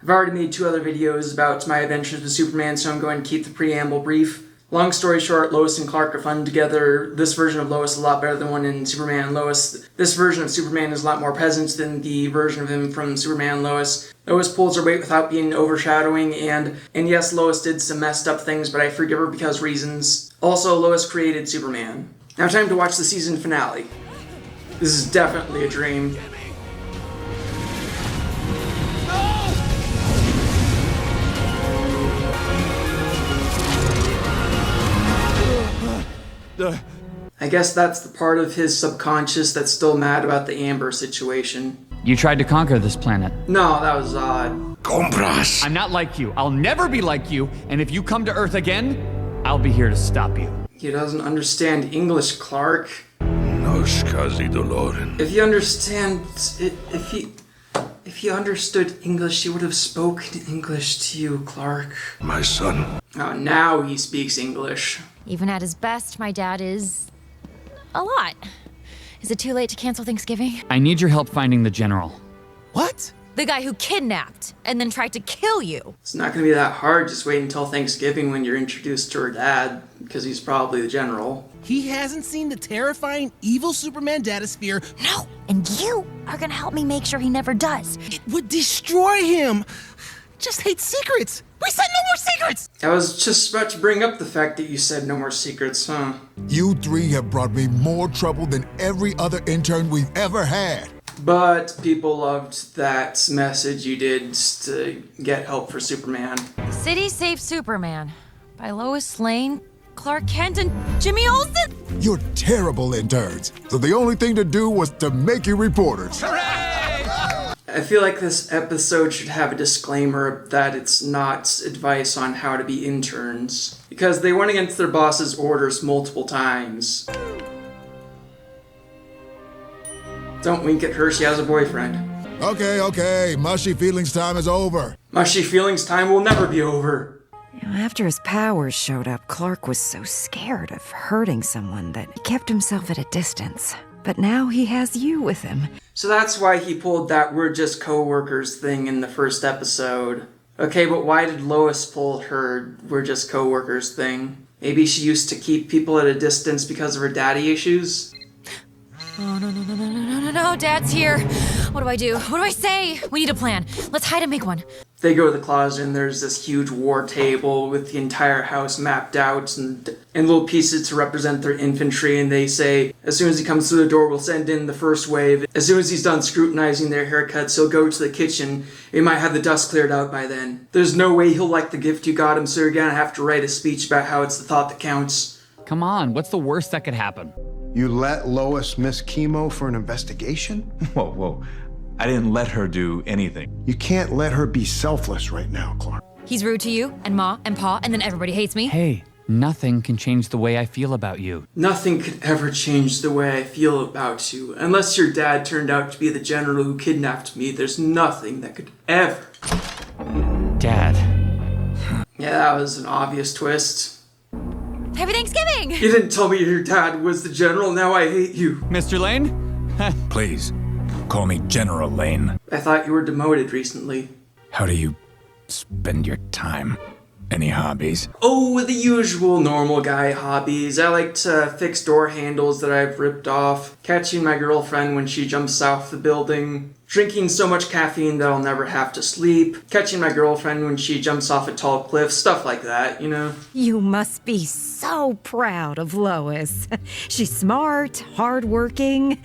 I've already made 2 other videos about my adventures with Superman, so I'm going to keep the preamble brief. Long story short, Lois and Clark are fun together. This version of Lois is a lot better than one in Superman and Lois. This version of Superman is a lot more present than the version of him from Superman and Lois. Lois pulls her weight without being overshadowing, and yes, Lois did some messed up things, but I forgive her because reasons. Also, Lois created Superman. Now time to watch the season finale. This is definitely a dream. I guess that's the part of his subconscious that's still mad about the Amber situation. You tried to conquer this planet. No, that was odd. Compras. I'm not like you. I'll never be like you. And if you come to Earth again, I'll be here to stop you. He doesn't understand English, Clark. Nos casi doloren. If he understood English, he would have spoken English to you, Clark. My son. Oh, now he speaks English. Even at his best, my dad is a lot. Is it too late to cancel Thanksgiving? I need your help finding the general. What? The guy who kidnapped and then tried to kill you. It's not going to be that hard. Just wait until Thanksgiving when you're introduced to her dad, because he's probably the general. He hasn't seen the terrifying evil Superman datasphere. No, and you are gonna help me make sure he never does. It would destroy him. Just hates secrets. We said no more secrets. I was just about to bring up the fact that you said no more secrets, huh? You 3 have brought me more trouble than every other intern we've ever had. But people loved that message you did to get help for Superman. City Saved Superman by Lois Lane, Clark Kent, and Jimmy Olsen. You're terrible interns, so the only thing to do was to make you reporters. I feel like this episode should have a disclaimer that it's not advice on how to be interns, because they went against their boss's orders multiple times. Don't wink at her, she has a boyfriend. Okay, mushy feelings time is over. Mushy feelings time will never be over. After his powers showed up, Clark was so scared of hurting someone that he kept himself at a distance. But now he has you with him. So that's why he pulled that "we're just co-workers" thing in the first episode. Okay, but why did Lois pull her "we're just co-workers" thing? Maybe she used to keep people at a distance because of her daddy issues? Oh, no, Dad's here. What do I do? What do I say? We need a plan. Let's hide and make one. They go to the closet and there's this huge war table with the entire house mapped out and little pieces to represent their infantry, and they say, as soon as he comes through the door, we'll send in the first wave. As soon as he's done scrutinizing their haircuts, he'll go to the kitchen. We might have the dust cleared out by then. There's no way he'll like the gift you got him, so you're gonna have to write a speech about how it's the thought that counts. Come on, what's the worst that could happen? You let Lois miss chemo for an investigation? Whoa. I didn't let her do anything. You can't let her be selfless right now, Clark. He's rude to you, and Ma, and Pa, and then everybody hates me. Hey, nothing can change the way I feel about you. Nothing could ever change the way I feel about you. Unless your dad turned out to be the general who kidnapped me, there's nothing that could ever... Dad. Yeah, that was an obvious twist. Happy Thanksgiving! You didn't tell me your dad was the general, now I hate you. Mr. Lane? Please, call me General Lane. I thought you were demoted recently. How do you spend your time? Any hobbies? Oh, the usual normal guy hobbies. I like to fix door handles that I've ripped off, catching my girlfriend when she jumps off the building, drinking so much caffeine that I'll never have to sleep, catching my girlfriend when she jumps off a tall cliff, stuff like that, you know? You must be so proud of Lois. She's smart, hardworking,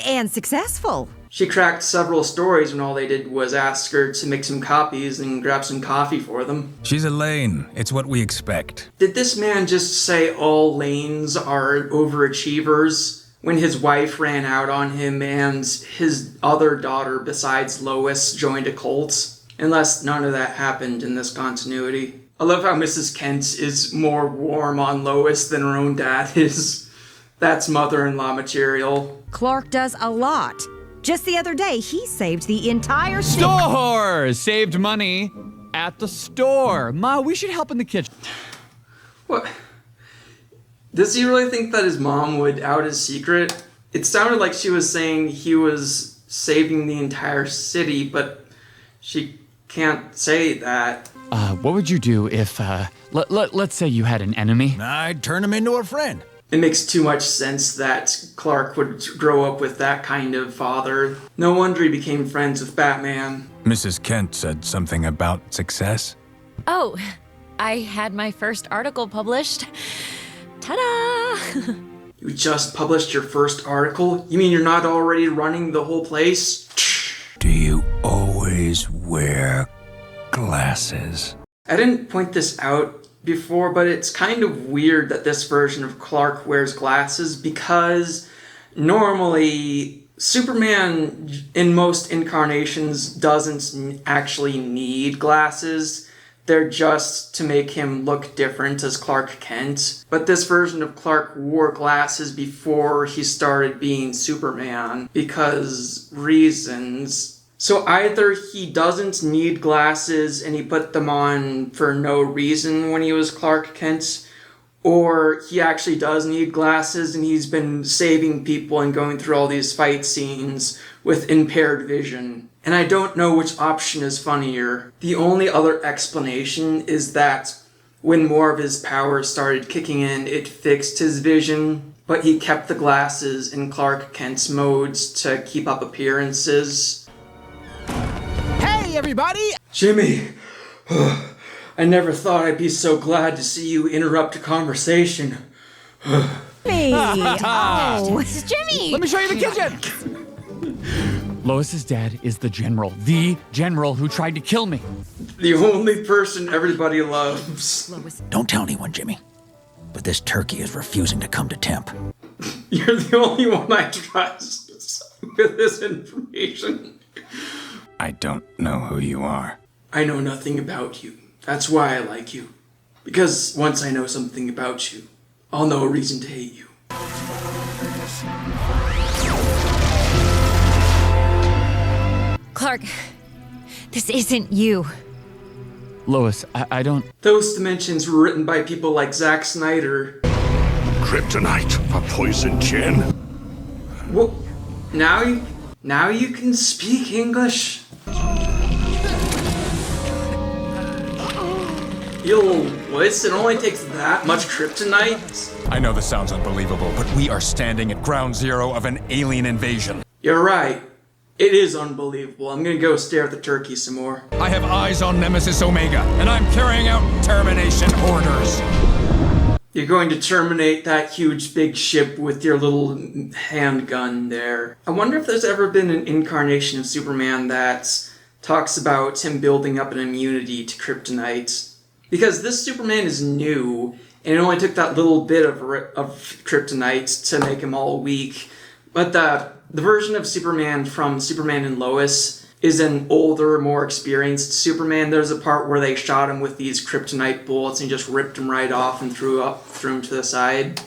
and successful. She cracked several stories when all they did was ask her to make some copies and grab some coffee for them. She's a Lane. It's what we expect. Did this man just say all Lanes are overachievers when his wife ran out on him and his other daughter besides Lois joined a cult? Unless none of that happened in this continuity. I love how Mrs. Kent is more warm on Lois than her own dad is. That's mother-in-law material. Clark does a lot. Just the other day, he saved the entire Store! Saved money at the store. Ma, we should help in the kitchen. What? Does he really think that his mom would out his secret? It sounded like she was saying he was saving the entire city, but she can't say that. What would you do if, let's say you had an enemy? I'd turn him into a friend. It makes too much sense that Clark would grow up with that kind of father. No wonder he became friends with Batman. Mrs. Kent said something about success. Oh, I had my first article published. Ta-da! You just published your first article? You mean you're not already running the whole place? Do you always wear glasses? I didn't point this out before, but it's kind of weird that this version of Clark wears glasses because normally Superman in most incarnations doesn't actually need glasses. They're just to make him look different as Clark Kent. But this version of Clark wore glasses before he started being Superman because reasons. So either he doesn't need glasses and he put them on for no reason when he was Clark Kent, or he actually does need glasses and he's been saving people and going through all these fight scenes with impaired vision. And I don't know which option is funnier. The only other explanation is that when more of his powers started kicking in, it fixed his vision, but he kept the glasses in Clark Kent's modes to keep up appearances. Hey, everybody! Jimmy, I never thought I'd be so glad to see you interrupt a conversation. Me. Oh. This is Jimmy! Let me show you the kitchen! Lois's dad is the general who tried to kill me. The only person everybody loves. Don't tell anyone, Jimmy. But this turkey is refusing to come to temp. You're the only one I trust with this information. I don't know who you are. I know nothing about you. That's why I like you. Because once I know something about you, I'll know a reason to hate you. Clark, this isn't you. Lois, I don't... Those dimensions were written by people like Zack Snyder. Kryptonite for poison gin. Well, now you can speak English. You little wuss, it only takes that much kryptonite? I know this sounds unbelievable, but we are standing at ground zero of an alien invasion. You're right. It is unbelievable. I'm gonna go stare at the turkey some more. I have eyes on Nemesis Omega, and I'm carrying out termination orders. You're going to terminate that huge big ship with your little handgun there. I wonder if there's ever been an incarnation of Superman that talks about him building up an immunity to kryptonite. Because this Superman is new, and it only took that little bit of kryptonite to make him all weak. But the version of Superman from Superman and Lois is an older, more experienced Superman. There's a part where they shot him with these kryptonite bullets and just ripped him right off and threw him to the side.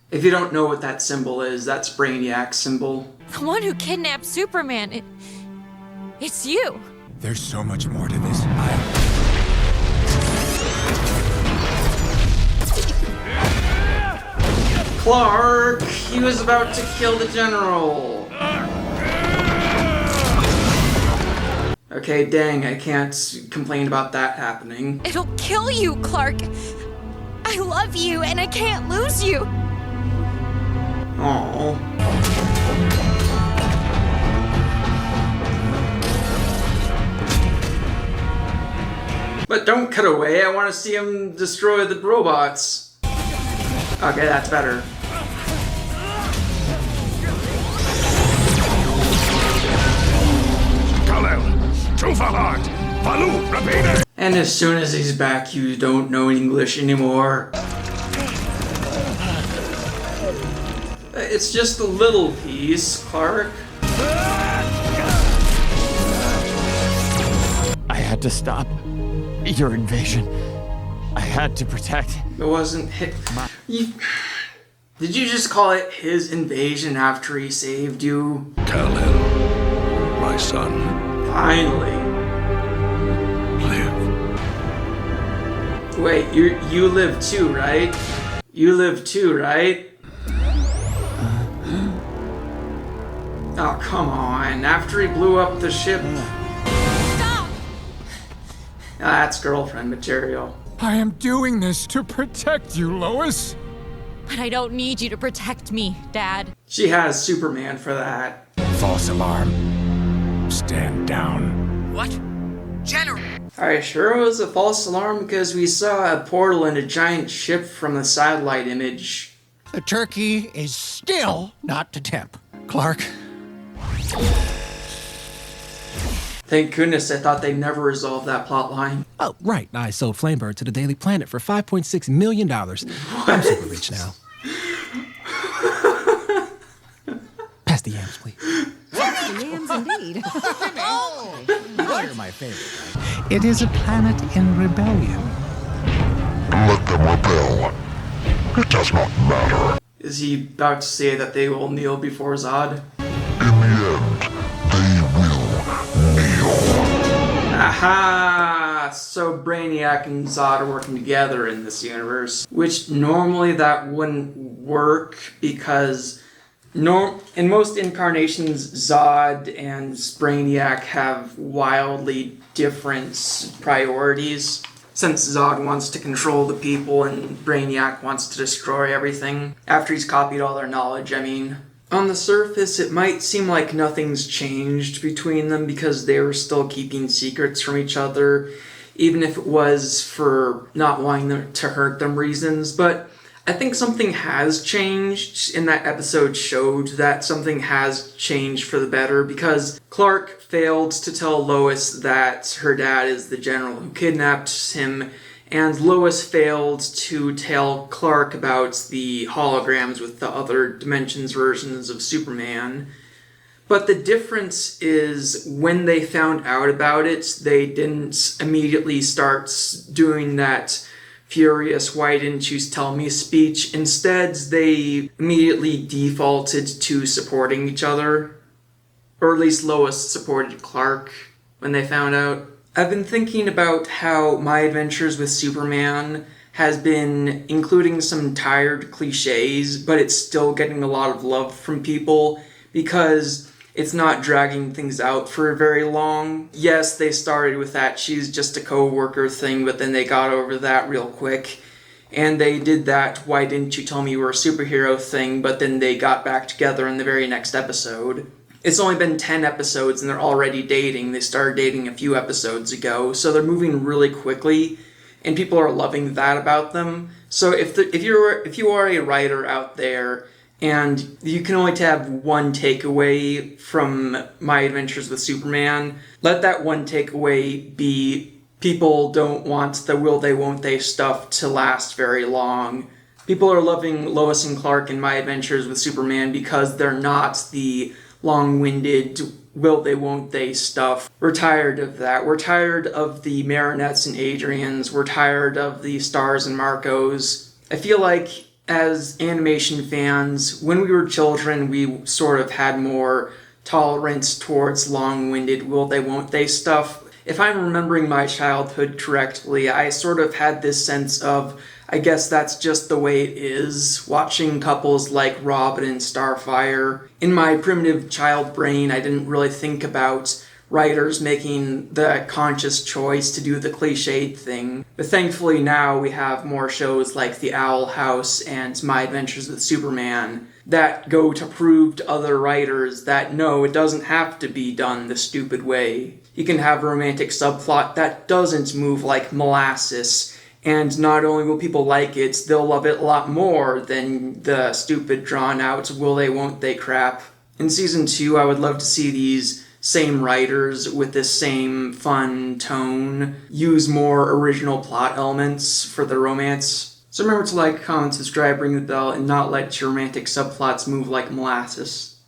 If you don't know what that symbol is, that's Brainiac's symbol. The one who kidnapped Superman. It's you. There's so much more to this. Clark! He was about to kill the general! Okay, dang, I can't complain about that happening. It'll kill you, Clark. I love you, and I can't lose you. Aww. But don't cut away, I want to see him destroy the robots. Okay, that's better. And as soon as he's back, you don't know English anymore. It's just a little piece, Clark. I had to stop your invasion. I had to protect... It wasn't his... Did you just call it his invasion after he saved you? Kal-El, my son. Finally. Live. Wait, you live too, right? You live too, right? Oh, come on. After he blew up the ship... That's girlfriend material. I am doing this to protect you, Lois. But I don't need you to protect me, Dad. She has Superman for that. False alarm. Stand down. What? General! Are you sure it was a false alarm? Because we saw a portal and a giant ship from the satellite image. The turkey is still not to temp. Clark, Thank goodness, I thought they'd never resolve that plot line. oh, right. I sold Flamebird to the Daily Planet for $5.6 million. I'm super rich now. Pass the yams, please. Yams indeed. You're my favorite. It is a planet in rebellion. Let them rebel. It does not matter. Is he about to say that they will kneel before Zod? In the end, they will kneel. Aha! So Brainiac and Zod are working together in this universe, which normally that wouldn't work because in most incarnations, Zod and Brainiac have wildly different priorities. Since Zod wants to control the people and Brainiac wants to destroy everything, after he's copied all their knowledge, I mean. On the surface, it might seem like nothing's changed between them because they were still keeping secrets from each other, even if it was for not wanting them to hurt them reasons, but I think something has changed, and that episode showed that something has changed for the better, because Clark failed to tell Lois that her dad is the general who kidnapped him, and Lois failed to tell Clark about the holograms with the other dimensions versions of Superman. But the difference is when they found out about it, they didn't immediately start doing that furious "why didn't you tell me" speech. Instead, they immediately defaulted to supporting each other. Or at least Lois supported Clark when they found out. I've been thinking about how My Adventures with Superman has been including some tired cliches, but it's still getting a lot of love from people because it's not dragging things out for very long. Yes, they started with that she's just a co-worker thing, but then they got over that real quick. And they did that "why didn't you tell me you were a superhero" thing, but then they got back together in the very next episode. It's only been 10 episodes and they're already dating. They started dating a few episodes ago, so they're moving really quickly, and people are loving that about them. So if you are a writer out there and you can only have one takeaway from My Adventures with Superman, let that one takeaway be people don't want the will they won't they stuff to last very long. People are loving Lois and Clark in My Adventures with Superman because they're not the long-winded will they won't they stuff. We're tired of that. We're tired of the Marinettes and Adrians. We're tired of the Stars and Marcos. I feel like as animation fans, when we were children, we sort of had more tolerance towards long-winded will they won't they stuff. If I'm remembering my childhood correctly, I sort of had this sense of, I guess that's just the way it is, watching couples like Robin and Starfire. In my primitive child brain, I didn't really think about writers making the conscious choice to do the cliched thing. But thankfully now we have more shows like The Owl House and My Adventures with Superman that go to prove to other writers that no, it doesn't have to be done the stupid way. You can have a romantic subplot that doesn't move like molasses, and not only will people like it, they'll love it a lot more than the stupid drawn-out will they won't they crap. In Season 2, I would love to see these same writers with this same fun tone use more original plot elements for the romance. So remember to like, comment, subscribe, ring the bell, and not let your romantic subplots move like molasses.